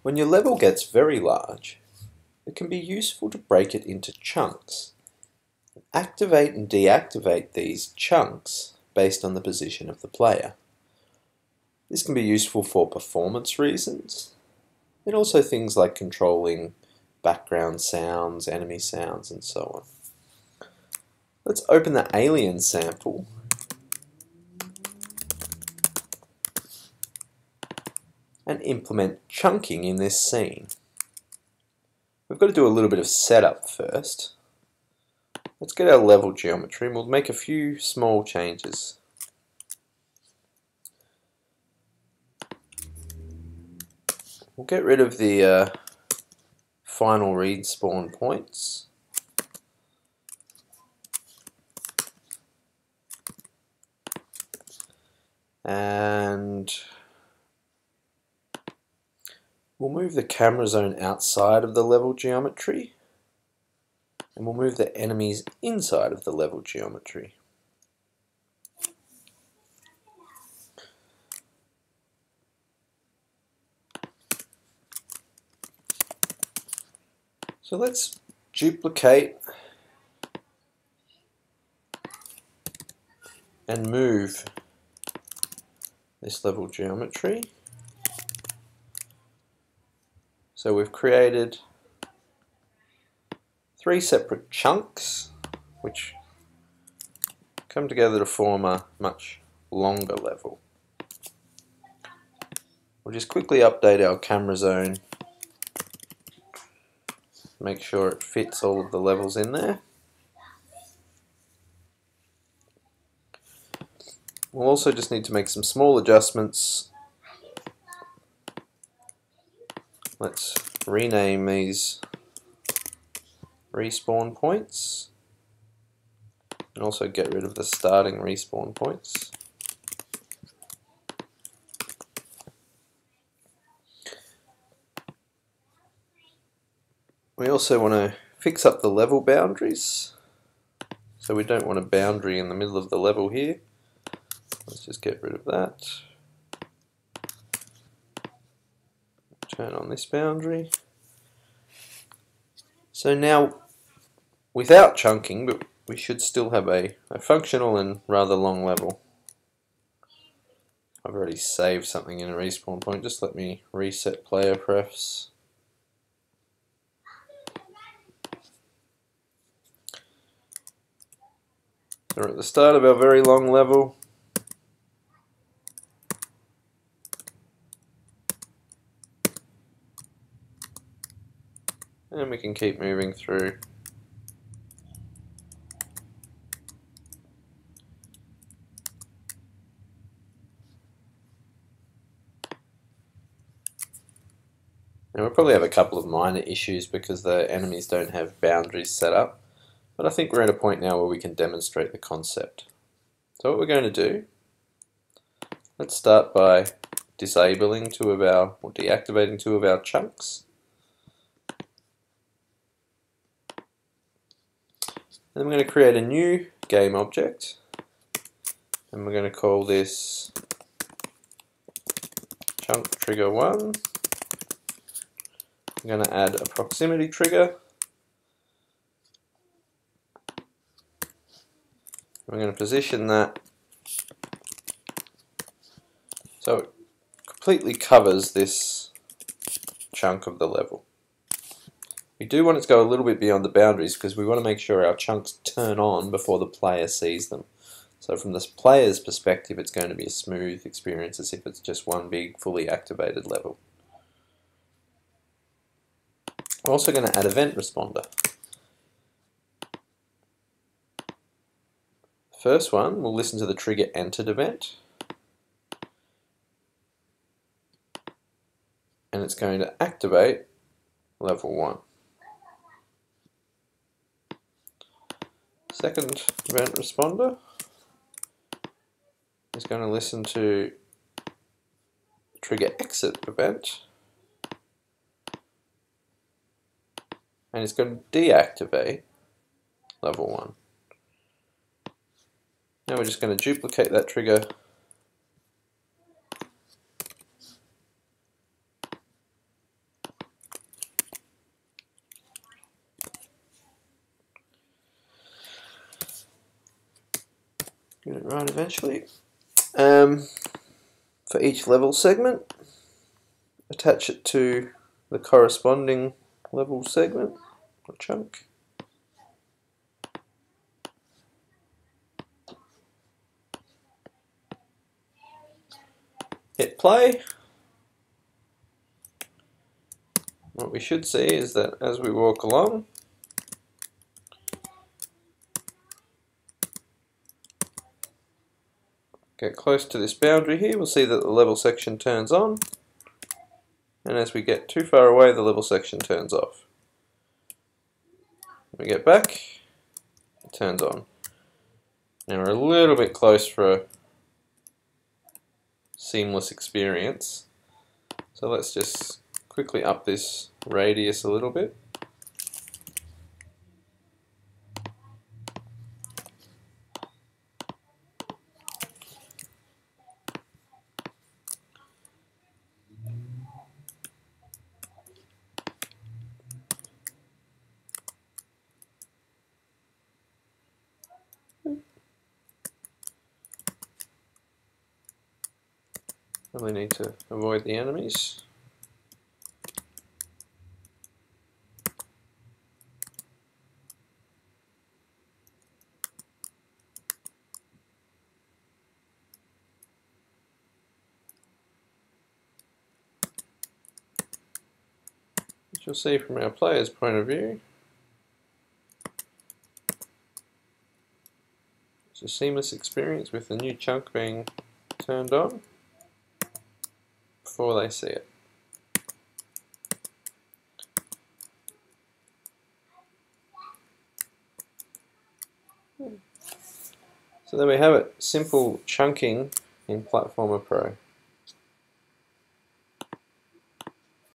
When your level gets very large, it can be useful to break it into chunks. Activate and deactivate these chunks based on the position of the player. This can be useful for performance reasons, and also things like controlling background sounds, enemy sounds, and so on. Let's open the alien sample and implement chunking in this scene. We've got to do a little bit of setup first. Let's get our level geometry and we'll make a few small changes. We'll get rid of the final respawn points. And we'll move the camera zone outside of the level geometry. And we'll move the enemies inside of the level geometry. So let's duplicate and move this level geometry. So we've created 3 separate chunks which come together to form a much longer level. We'll just quickly update our camera zone, make sure it fits all of the levels in there. We'll also just need to make some small adjustments. Let's rename these respawn points and also get rid of the starting respawn points. We also want to fix up the level boundaries, so we don't want a boundary in the middle of the level here. Let's just get rid of that. Turn on this boundary. So now, without chunking, but we should still have a functional and rather long level. I've already saved something in a respawn point. Just let me reset player prefs. We're at the start of our very long level. And we can keep moving through. Now we'll probably have a couple of minor issues because the enemies don't have boundaries set up, but I think we're at a point now where we can demonstrate the concept. So what we're going to do, let's start by disabling deactivating 2 of our chunks. And then we're going to create a new game object, and we're going to call this chunk trigger 1. I'm going to add a proximity trigger. We're going to position that so it completely covers this chunk of the level. We do want it to go a little bit beyond the boundaries because we want to make sure our chunks turn on before the player sees them. So from this player's perspective, it's going to be a smooth experience as if it's just one big fully activated level. We're also going to add event responder. First one, we'll listen to the trigger entered event. And it's going to activate level 1. Second event responder is going to listen to trigger exit event, and it's going to deactivate level 1. Now we're just going to duplicate that trigger Get it right eventually. For each level segment, attach it to the corresponding level segment or chunk. Hit play. What we should see is that as we walk along, get close to this boundary here, we'll see that the level section turns on, and as we get too far away, the level section turns off. When we get back, it turns on. Now we're a little bit close for a seamless experience, so let's just quickly up this radius a little bit. Really need to avoid the enemies. As you'll see from our player's point of view, it's a seamless experience with the new chunk being turned on before they see it. So there we have it, simple chunking in Platformer Pro.